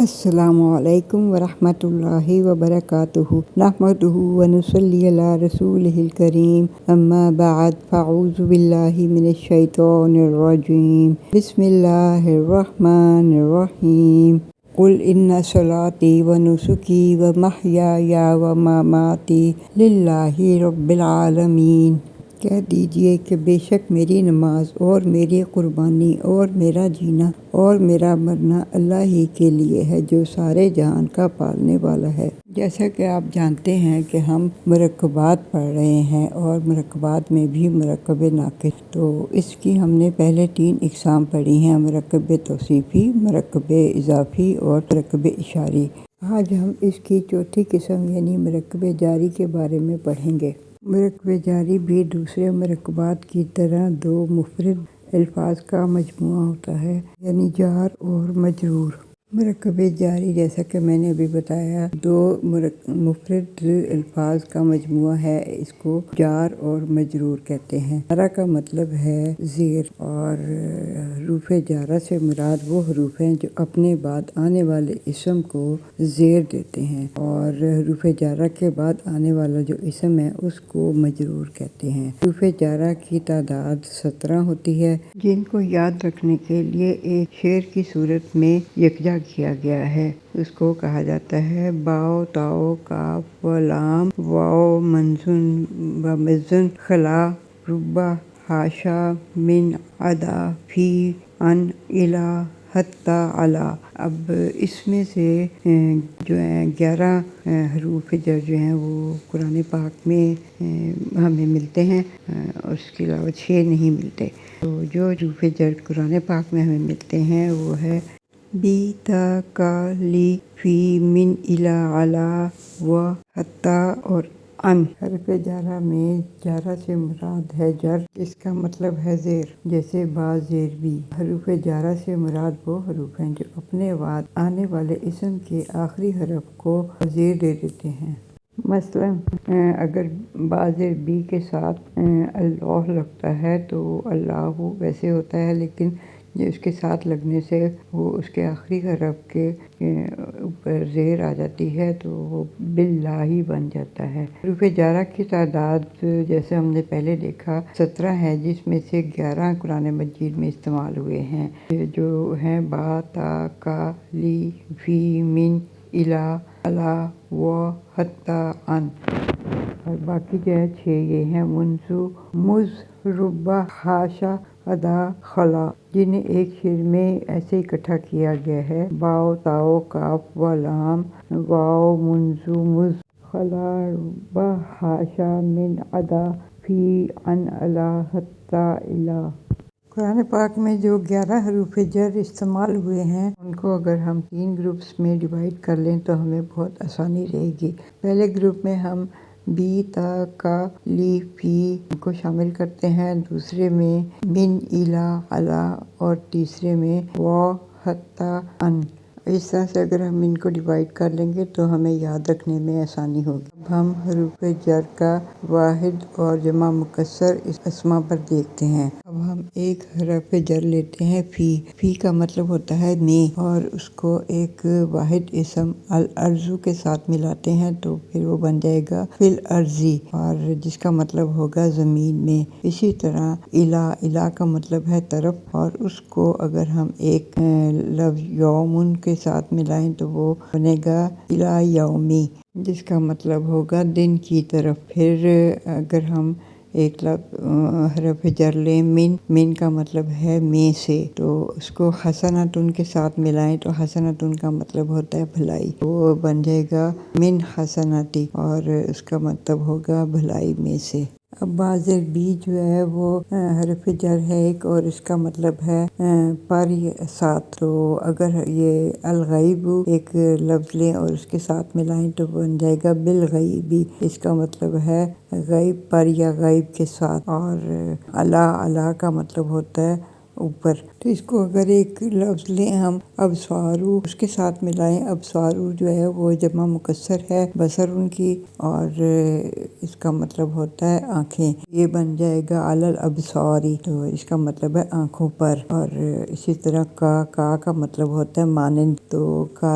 السلام علیکم ورحمۃ اللہ وبرکاتہ نحمدہ ونصلی علی رسولہ الکریم اما بعد فاعوذ باللہ من الشیطان الرجیم بسم اللہ الرحمن الرحیم قل ان صلاتی ونسکی ومحیای ومماتی للہ رب العالمین۔ کہہ دیجئے کہ بے شک میری نماز اور میری قربانی اور میرا جینا اور میرا مرنا اللہ ہی کے لیے ہے جو سارے جہان کا پالنے والا ہے۔ جیسا کہ آپ جانتے ہیں کہ ہم مرکبات پڑھ رہے ہیں اور مرکبات میں بھی مرکب ناقص، تو اس کی ہم نے پہلے 3 اقسام پڑھی ہیں: مرکب توصیفی، مرکب اضافی اور مرکب اشاری۔ آج ہم اس کی چوتھی قسم یعنی مرکب جاری کے بارے میں پڑھیں گے۔ مرکب جاری بھی دوسرے مرکبات کی طرح 2 مفرد الفاظ کا مجموعہ ہوتا ہے، یعنی جار اور مجرور۔ مرکب جاری جیسا کہ میں نے ابھی بتایا 2 مفرد الفاظ کا مجموعہ ہے، اس کو جار اور مجرور کہتے ہیں۔ جارہ کا مطلب ہے زیر، اور حروف جارہ سے مراد وہ حروف ہیں جو اپنے بعد آنے والے اسم کو زیر دیتے ہیں، اور حروف جارہ کے بعد آنے والا جو اسم ہے اس کو مجرور کہتے ہیں۔ حروف جارہ کی تعداد 17 ہوتی ہے، جن کو یاد رکھنے کے لیے ایک شعر کی صورت میں یکجا کیا گیا ہے۔ اس کو کہا جاتا ہے باء تاء کاف و لام واو منزون و مزن خلا رب حاشا من عدا فی عن الی حتی علی۔ اب اس میں سے جو ہیں 11 حروف جر جو ہیں وہ قرآن پاک میں ہمیں ملتے ہیں، اور اس کے علاوہ 6 نہیں ملتے۔ تو جو حروف جر قرآن پاک میں ہمیں ملتے ہیں وہ ہے بی تا کا لی فی من الی علی و حتی اور ان۔ حرف جارہ میں جارہ سے مراد ہے جر، اس کا مطلب ہے زیر، جیسے با زیر بی۔ حروف جارہ سے مراد وہ حروف ہیں جو اپنے بعد آنے والے اسم کے آخری حرف کو زیر دے دیتے ہیں۔ مثلا اگر با زیر بی کے ساتھ اللہ لگتا ہے تو اللہ ویسے ہوتا ہے، لیکن جو اس کے ساتھ لگنے سے وہ اس کے آخری حرف کے اوپر زیر آ جاتی ہے تو وہ باللہ بن جاتا ہے۔ حروف جارہ کی تعداد جیسے ہم نے پہلے دیکھا 17 ہے، جس میں سے 11 قرآن مجید میں استعمال ہوئے ہیں، جو ہیں با تا کا لی فی من الی علی و حتی ان، اور باقی جو ہے 6 یہ ہیں منذ مذ رب حاشا عدا خلا، جنہیں ایک شعر میں ایسے اکٹھا کیا گیا ہے باء تاء کاف و لام واو منذ مذ خلا رب حاشا من عدا فی عن الی حتی الی۔ قرآن پاک میں جو 11 حروف جر استعمال ہوئے ہیں ان کو اگر ہم 3 گروپس میں ڈیوائڈ کر لیں تو ہمیں بہت آسانی رہے گی۔ پہلے گروپ میں ہم بی تا کا لی فی کو شامل کرتے ہیں، دوسرے میں من الی علی، اور تیسرے میں و حتی ان۔ اس طرح سے اگر ہم ان کو ڈیوائڈ کر لیں گے تو ہمیں یاد رکھنے میں آسانی ہوگی۔ اب ہم حروف جر کا واحد اور جمع مکسر اسما پر دیکھتے ہیں۔ اب ہم ایک حرف جر لیتے ہیں فی۔ فی کا مطلب ہوتا ہے میں، اور اس کو ایک واحد اسم الارض کے ساتھ ملاتے ہیں تو پھر وہ بن جائے گا فی الارض، اور جس کا مطلب ہوگا زمین میں۔ اسی طرح الی، الی کا مطلب ہے طرف، اور اس کو اگر ہم ایک لفظ یومن کے ساتھ ملائیں تو وہ بنے گا الی یومی، جس کا مطلب ہوگا دن کی طرف۔ پھر اگر ہم ایک حرف جر لیں من، من کا مطلب ہے میں سے، تو اس کو حسنۃ کے ساتھ ملائیں تو حسنۃ کا مطلب ہوتا ہے بھلائی، وہ بن جائے گا من حسنۃ، اور اس کا مطلب ہوگا بھلائی میں سے۔ اب با زیر بی جو ہے وہ حرف جر ہے ایک، اور اس کا مطلب ہے پر ساتھ، تو اگر یہ الغیب ایک لفظ لیں اور اس کے ساتھ ملائیں تو بن جائے گا بالغیب، اس کا مطلب ہے غیب پر یا غیب کے ساتھ۔ اور الی، الی کا مطلب ہوتا ہے اوپر۔ تو اس کو اگر ایک لفظ لیں ہم ابصارو، اس کے ساتھ ملائیں، ابصارو جو ہے وہ جمع مکسر ہے بصر ان کی، اور اس کا مطلب ہوتا ہے آنکھیں، یہ بن جائے گا علی الابصاری، تو اس کا مطلب ہے آنکھوں پر۔ اور اسی طرح کا مطلب ہوتا ہے مانند، تو کا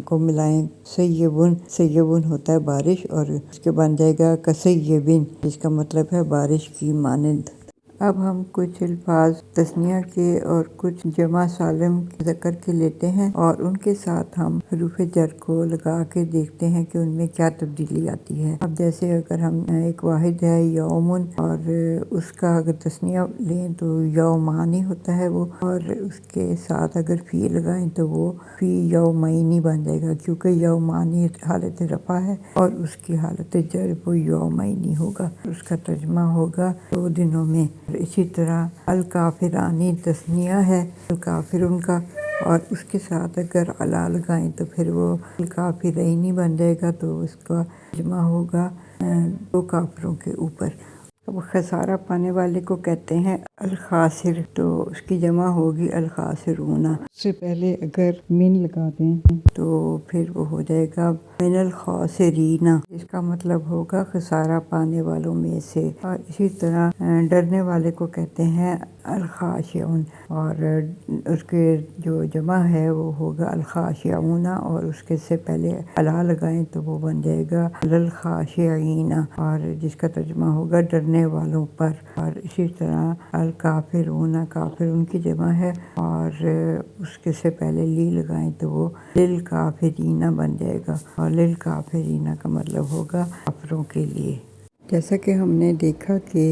کو ملائیں سیبن، سیبن ہوتا ہے بارش، اور اس کے بن جائے گا کسیبن، جس کا مطلب ہے بارش کی مانند۔ اب ہم کچھ الفاظ تثنیہ کے اور کچھ جمع سالم ذکر کے لیتے ہیں، اور ان کے ساتھ ہم حروف جر کو لگا کے دیکھتے ہیں کہ ان میں کیا تبدیلی آتی ہے۔ اب جیسے اگر ہم ایک واحد ہے یومن، اور اس کا اگر تثنیہ لیں تو یومانی ہوتا ہے وہ، اور اس کے ساتھ اگر فی لگائیں تو وہ فی یومینی بن جائے گا، کیونکہ یومانی حالت رفع ہے اور اس کی حالت جر وہ یومینی ہوگا، اس کا ترجمہ ہوگا 2 دنوں میں۔ اسی طرح الکافرانی تثنیہ ہے الکافرون کا، اور اس کے ساتھ اگر علی لگائیں تو پھر وہ الکافرینی بن جائے گا، تو اس کا ترجمہ ہوگا 2 کافروں کے اوپر۔ اب خسارہ پانے والے کو کہتے ہیں الخاسر، تو اس کی جمع ہوگی الخاسرون۔ اس سے پہلے اگر من لگا دیں تو پھر وہ ہو جائے گا من الخاسرین، اس کا مطلب ہوگا خسارہ پانے والوں میں سے۔ اور اسی طرح ڈرنے والے کو کہتے ہیں الخاشعون، اور اس کے جو جمع ہے وہ ہوگا الخاشعون، اور اس کے سے پہلے علی لگائیں تو وہ بن جائے گا الخاشعین، اور جس کا ترجمہ ہوگا ڈرنے والوں پر۔ اور اسی طرح الکافرون، کافرون کی جمع ہے، اور اس کے سے پہلے لی لگائیں تو وہ للکافرین بن جائے گا، اور للکافرین کا مطلب ہوگا کافروں کے لیے۔ جیسا کہ ہم نے دیکھا کہ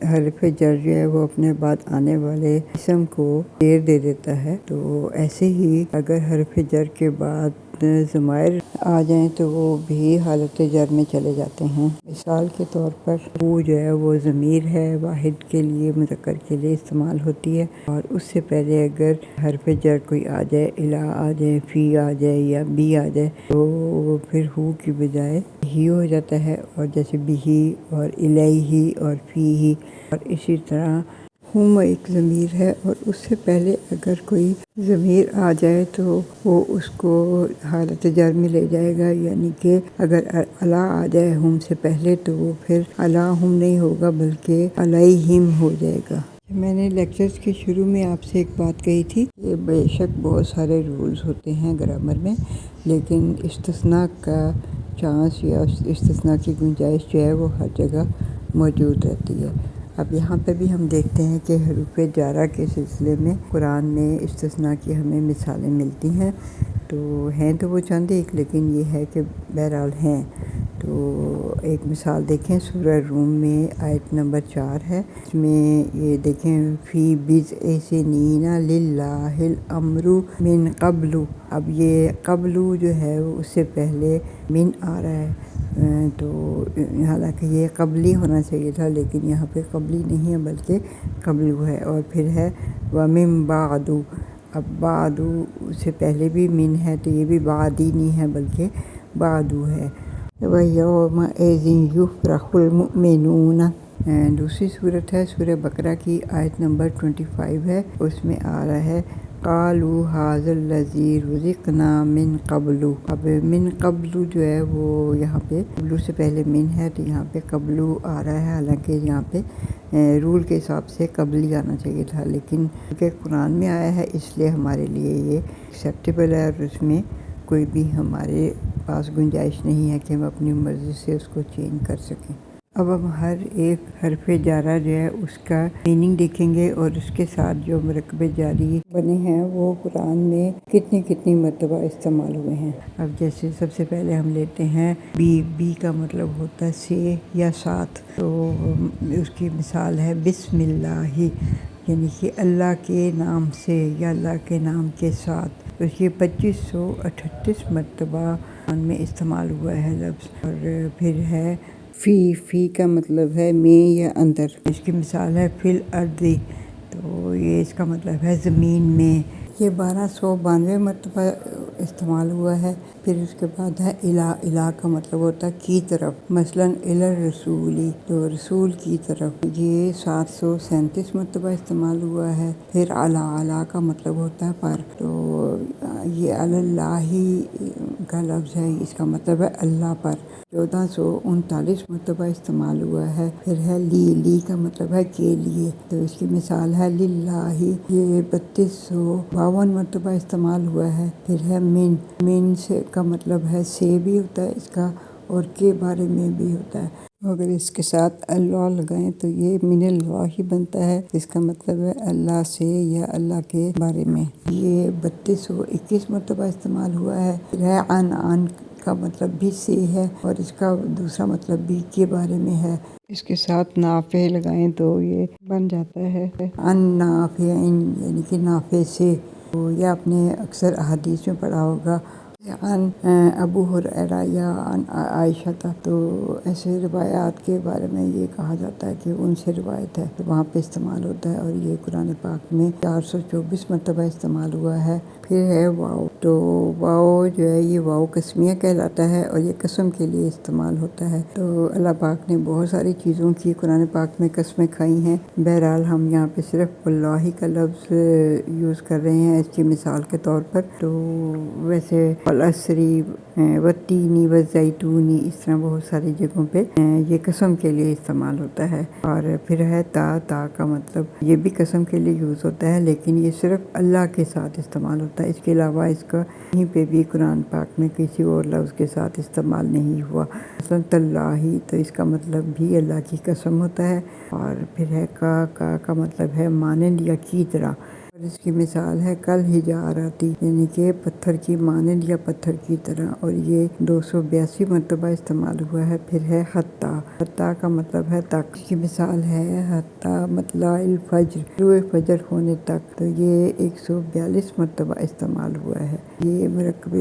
حرف جر جو ہے وہ اپنے بعد آنے والے اسم کو زیر دے دیتا ہے، تو ایسے ہی اگر حرف جر کے بعد ضمائر آ جائیں تو وہ بھی حالت جر میں چلے جاتے ہیں۔ مثال کے طور پر وہ جو ہے وہ ضمیر ہے، واحد کے لیے مذکر کے لیے استعمال ہوتی ہے، اور اس سے پہلے اگر حرف جر کوئی آ جائے، الا آ جائے، فی آ جائے یا بی آ جائے، تو وہ پھر ہو کی بجائے ہی ہو جاتا ہے، اور جیسے بھی اور الیہ اور فی، اور اسی طرح ہم ایک ضمیر ہے، اور اس سے پہلے اگر کوئی ضمیر آ جائے تو وہ اس کو حالت جر میں لے جائے گا، یعنی کہ اگر الا آ جائے ہم سے پہلے تو وہ پھر الا ہم نہیں ہوگا بلکہ علیہم ہو جائے گا۔ میں نے لیکچرز کے شروع میں آپ سے ایک بات کہی تھی کہ بے شک بہت سارے رولز ہوتے ہیں گرامر میں، لیکن استثناء کا چانس یا استثناء کی گنجائش جو ہے وہ ہر جگہ موجود رہتی ہے۔ اب یہاں پہ بھی ہم دیکھتے ہیں کہ حروف جارہ کے سلسلے میں قرآن میں استثناء کی ہمیں مثالیں ملتی ہیں، تو ہیں تو وہ چند ایک، لیکن یہ ہے کہ بہرحال ہیں۔ تو ایک مثال دیکھیں، سورہ روم میں آیت نمبر 4 ہے، اس میں یہ دیکھیں فی بضع سنین للہ الامر من قبل، اب یہ قبل جو ہے اس سے پہلے من آ رہا ہے، تو حالانکہ یہ قبلی ہونا چاہیے تھا، لیکن یہاں پہ قبلی نہیں ہے بلکہ قبل ہے، اور پھر ہے وَمِن بَعْدُ، اب بعد سے پہلے بھی من ہے تو یہ بھی بعدی نہیں ہے بلکہ بعدو ہے۔ وَيَوْمَئِذٍ يُفْرَحُ الْمُؤْمِنُونَ، دوسری صورت ہے سورہ بقرہ کی آیت نمبر 25 ہے، اس میں آ رہا ہے قَالُوا هَٰذَا الَّذِي رُزِقْنَا مِن قَبْلُ، اب من قبل جو ہے وہ یہاں پہ قبل سے پہلے من ہے تو یہاں پہ قبل آ رہا ہے، حالانکہ یہاں پہ رول کے حساب سے قبلی آنا چاہیے تھا، لیکن کیونکہ قرآن میں آیا ہے اس لیے ہمارے لیے یہ ایکسیپٹیبل ہے، اور اس میں کوئی بھی ہمارے پاس گنجائش نہیں ہے کہ ہم اپنی مرضی سے اس کو چینج کر سکیں۔ اب ہم ہر ایک حرف جارہ جو ہے اس کا میننگ دیکھیں گے، اور اس کے ساتھ جو مرکب جاری بنے ہیں وہ قرآن میں کتنی مرتبہ استعمال ہوئے ہیں۔ اب جیسے سب سے پہلے ہم لیتے ہیں بی کا مطلب ہوتا ہے سے یا ساتھ، تو اس کی مثال ہے بسم اللہ، یعنی کہ اللہ کے نام سے یا اللہ کے نام کے ساتھ، تو یہ 2538 مرتبہ قرآن میں استعمال ہوا ہے لفظ۔ اور پھر ہے فی کا مطلب ہے میں یا اندر، اس کی مثال ہے فی الارض، تو یہ اس کا مطلب ہے زمین میں۔ یہ 1292 مرتبہ استعمال ہوا ہے۔ پھر اس کے بعد ہے الہ کا مطلب ہوتا ہے کی طرف، مثلاً الرسولی تو رسول کی طرف، یہ 737 مرتبہ استعمال ہوا ہے۔ پھر علی کا مطلب ہوتا ہے پر، تو یہ اللہ کا لفظ ہے، اس کا مطلب ہے اللہ پر، 1439 مرتبہ استعمال ہوا ہے۔ پھر ہے لی کا مطلب ہے کے لیے، تو اس کی مثال ہے للہ، یہ 3252 مرتبہ استعمال ہوا ہے۔ پھر ہے من سے کا مطلب ہے سے بھی ہوتا ہے اس کا، اور کے بارے میں بھی ہوتا ہے۔ اگر اس کے ساتھ اللہ لگائیں تو یہ من اللہ بنتا ہے، اس کا مطلب ہے اللہ سے یا اللہ کے بارے میں۔ یہ 3221 مرتبہ استعمال ہوا ہے۔ پھر ہے عن کا مطلب بھی سے ہے، اور اس کا دوسرا مطلب بھی کے بارے میں ہے۔ اس کے ساتھ نافع لگائیں تو یہ بن جاتا ہے عن نافع، یعنی کہ نافع سے۔ تو یہ آپ نے اکثر احادیث میں پڑھا ہوگا عن ابو ہریرہ یا عن عائشہ تھا، تو ایسے روایات کے بارے میں یہ کہا جاتا ہے کہ ان سے روایت ہے، تو وہاں پہ استعمال ہوتا ہے، اور یہ قرآن پاک میں 424 مرتبہ استعمال ہوا ہے۔ پھر ہے واؤ، تو واؤ جو ہے یہ واؤ قسمیہ کہلاتا ہے، اور یہ قسم کے لیے استعمال ہوتا ہے۔ تو اللہ پاک نے بہت ساری چیزوں کی قرآن پاک میں قسمیں کھائی ہیں، بہرحال ہم یہاں پہ صرف واللہ کا لفظ یوز کر رہے ہیں اس کی مثال کے طور پر۔ تو ویسے والعصری والتینی والزیتونی، اس طرح بہت ساری جگہوں پہ یہ قسم کے لیے استعمال ہوتا ہے۔ اور پھر ہے تا کا مطلب یہ بھی قسم کے لیے یوز ہوتا ہے، لیکن یہ صرف اللہ کے ساتھ استعمال ہوتا ہے، اس کے علاوہ اس کا کہیں پہ بھی قرآن پاک میں کسی اور لفظ کے ساتھ استعمال نہیں ہوا۔ مثلاً تاللہ، تو اس کا مطلب بھی اللہ کی قسم ہوتا ہے۔ اور پھر ہے کا مطلب ہے مانند یا کی طرح، اور اس کی مثال ہے کل حجارتی، یعنی کہ پتھر کی مانند یا پتھر کی طرح، اور یہ 282 مرتبہ استعمال ہوا ہے۔ پھر ہے حتیٰ کا مطلب ہے تک، اس کی مثال ہے حتیٰ مطلع الفجر، طلوع فجر ہونے تک، تو یہ 142 مرتبہ استعمال ہوا ہے۔ یہ مرکب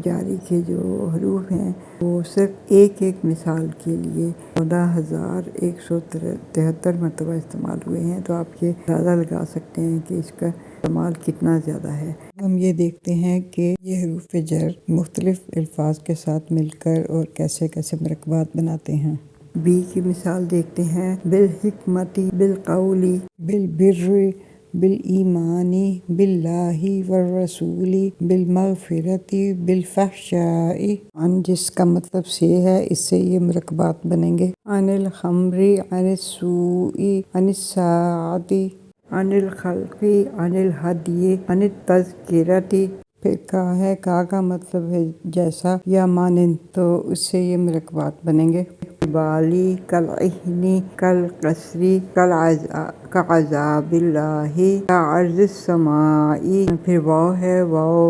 جاری کے جو حروف ہیں وہ صرف ایک مثال کے لیے 14,173 مرتبہ استعمال ہوئے ہیں، تو آپ یہ اندازہ لگا سکتے ہیں کہ اس کا استعمال کتنا زیادہ ہے۔ ہم یہ دیکھتے ہیں کہ یہ حروف جر مختلف الفاظ کے ساتھ مل کر اور کیسے مرکبات بناتے ہیں۔ بی کی مثال دیکھتے ہیں، بالحکمتی، بالقولی، بالبر، بالایمان، باللہ والرسول، بالمغفرۃ، بالفحشاء۔ عن جس کا مطلب سے ہے، اس سے یہ مرکبات بنیں گے، عن الخمر، عن السوء، عن الساعۃ، عن الخلق، عن الہدی، عن التذکرۃ۔ پھر کا مطلب ہے جیسا یا مانند، تو اس سے یہ مرکبات بنیں گے، بالی، کالعہن، کالقصر، کعذاب اللہ، کعرض السماء۔ پھر واو ہے، واو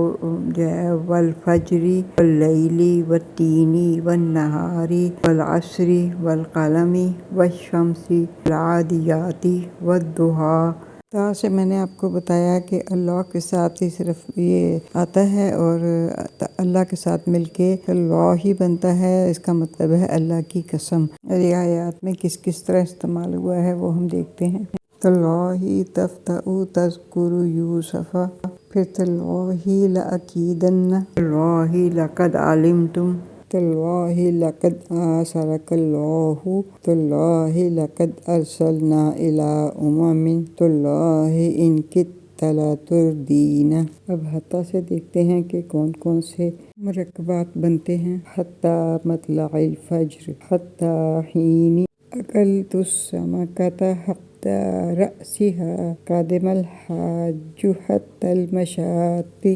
جو ہے والفجر، واللیل، والتین، والنہار، والعصر، والقلم، والشمس، والعادیات، والضحیٰ۔ تا سے میں نے آپ کو بتایا کہ اللہ کے ساتھ ہی صرف یہ آتا ہے، اور اللہ کے ساتھ مل کے اللہ ہی بنتا ہے، اس کا مطلب ہے اللہ کی قسم۔ اور یہ آیات میں کس طرح استعمال ہوا ہے وہ ہم دیکھتے ہیں۔ تاللہ تفتأ تذکر یوسف، پھر تاللہ لأکیدن، تاللہ لقد علمتم، تاللہ لقد آثرک اللہ، تاللہ لقد ارسلنا الی تاللہ ان کدت لتردین۔ اب حتیٰ سے دیکھتے ہیں کہ کون سے مرکبات بنتے ہیں۔ حتیٰ مطلع الفجر، حتیٰ حین اکلت السمکۃ، حتیٰ رأسها قدم الحاج، حتیٰ المشاط۔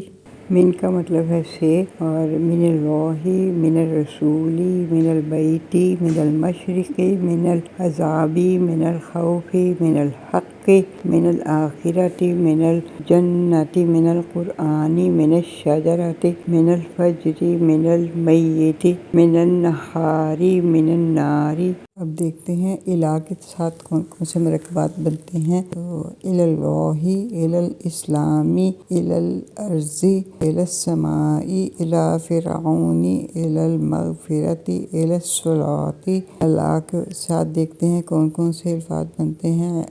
من کا مطلب ہے سے، اور من اللہ، من الرسول، من البیت، من المشرق، من العذاب، من الخوف، من الحق، من الآخرۃ، من الجنۃ، من القرآن، من الشجرۃ، من الفجر، من المیت، من النہار، من النار۔ اب دیکھتے ہیں الہ کے ساتھ کون سے مرکبات بنتے ہیں۔ تو اللہ، الاسلام، الارض، السماء، الی فرعون، المغفرۃ، الصلاۃ۔ اللہ کے ساتھ دیکھتے ہیں کون سے الفاظ بنتے ہیں۔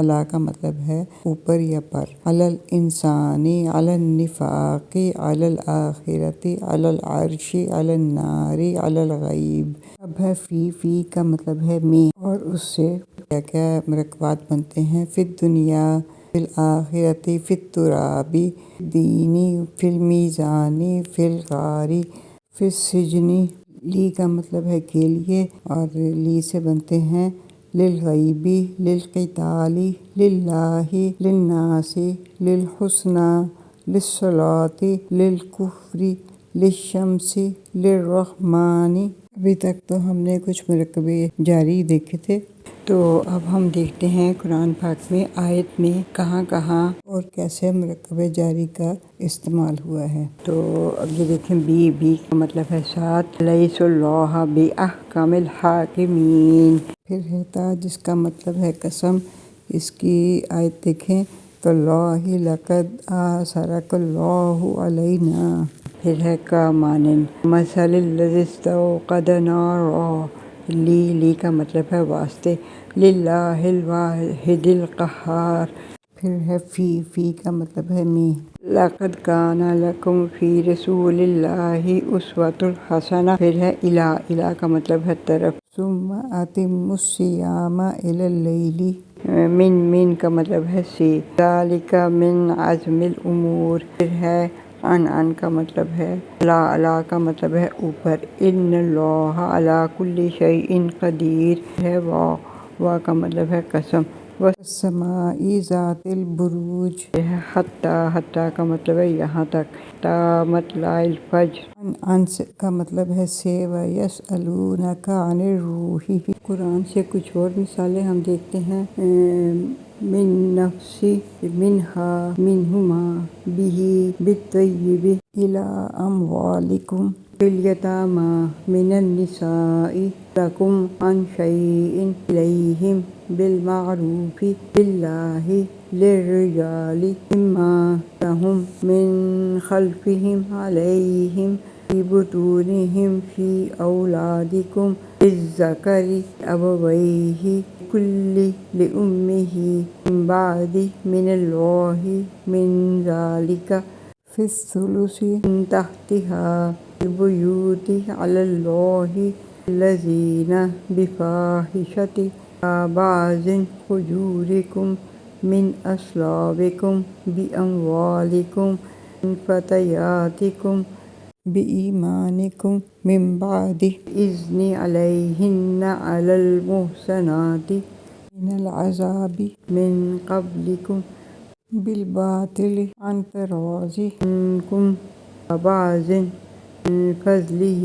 علا کا مطلب ہے اوپر یا پر، علی الانسانی، علی النفاقی، علی الآخرتی، علی العرشی، علی الناری، علی الغیب۔ اب ہے فی کا مطلب ہے میں، اور اس سے کیا کیا مرکبات بنتے ہیں، فی الدنیا، فی الآخرتی، فی الترابی، دینی، فی المیزانی، فی الغاری، فی السجنی۔ لی کا مطلب ہے کے لیے، اور لی سے بنتے ہیں للغیبی، للقتالی، للہ، للناس، للحسنی، للصلاۃ، للکفر، للشمس، للرحمن۔ ابھی تک تو ہم نے کچھ مرکبے جاری دیکھے تھے، تو اب ہم دیکھتے ہیں قرآن پاک میں آیت میں کہاں کہاں اور کیسے مرکبے جاری کا استعمال ہوا ہے۔ تو اب یہ دیکھیں، بی کا مطلب ہے ساتھ، لیس اللہ بأحکم الحاکمین۔ پھر ہے تا جس کا مطلب ہے قسم، اس کی آیت دیکھیں، تاللہ لقد آثرک اللہ علینا۔ پھر ہے کا مانند، مثل الذی استوقد نارا۔ لی کا مطلب ہے واسطے، للہ الواحد القہار۔ پھر ہے فی کا مطلب ہے میں، لقد کان لکم فی رسول اللہ اسوۃ حسنہ۔ پھر ہے الی کا مطلب ہے طرف، ثم اتموا الصیام الی اللیل۔ من کا مطلب ہے سے، ذالک من عزم الامور۔ پھر ہے ان کا مطلب ہے علی کا مطلب ہے اوپر، ان اللہ علی کل شیء قدیر۔ ہے وا کا مطلب ہے قسم، والسماء ذات البروج۔ حتی کا مطلب ہے یہاں تک، تا مطلع الفجر۔ ان کا مطلب ہے سے، ویسألونک عن الروح۔ قرآن سے کچھ اور مثالیں ہم دیکھتے ہیں، من نفس، منہا، منہما، بہ، بالطیب، الی اموالکم، بالیتامی، من النساء، لکم عن شیء، الیہم بالمعروف، للہ، للرجال، مما لہم من خلفہم علیہم فی بطونہم فی اولادکم، للذکر ابویہ لکل امہ من بعد، من اللہ، من ذلک، فی الثلث من تحتہا، فی البیوت علی اللہ الذین بفاحشۃ بعض فجورکم من اصلابکم باموالکم من فتیاتکم بایمانکم من بعد اذن علیہن علی المحصنات من العذاب من قبلکم بالباطل عن تراض منکم وبعض من فضلہ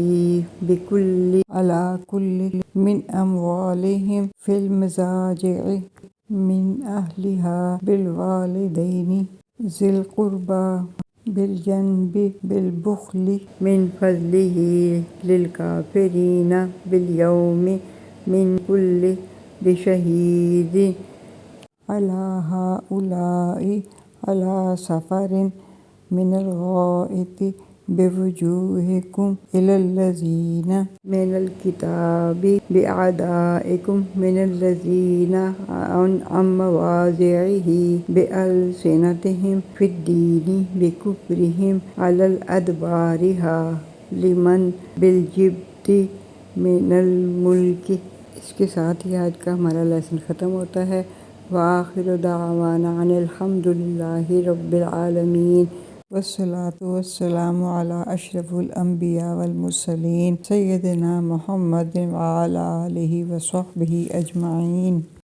علی کل من اموالہم فی المضاجع من اہلہا بالوالدین ذی القربى بالجنب بالبخل من فضلہ للکافرین بالیوم من کل بشہید علی ہؤلاء علی سفر من الغائط بوجوہکم الی الذین من الکتاب بأعدائکم من الذین عن مواضعہ بألسنتہم فی الدین بکفرہم علی الادبار حالما بالجبت من الملک۔ اس کے ساتھ ہی آج کا ہمارا لیسن ختم ہوتا ہے۔ وآخر دعوانا ان الحمد للہ رب العالمین، والصلاة والسلام علی اشرف الانبیاء والمرسلین، سیدنا محمد وعلی آلہ وصحبہ اجمعین۔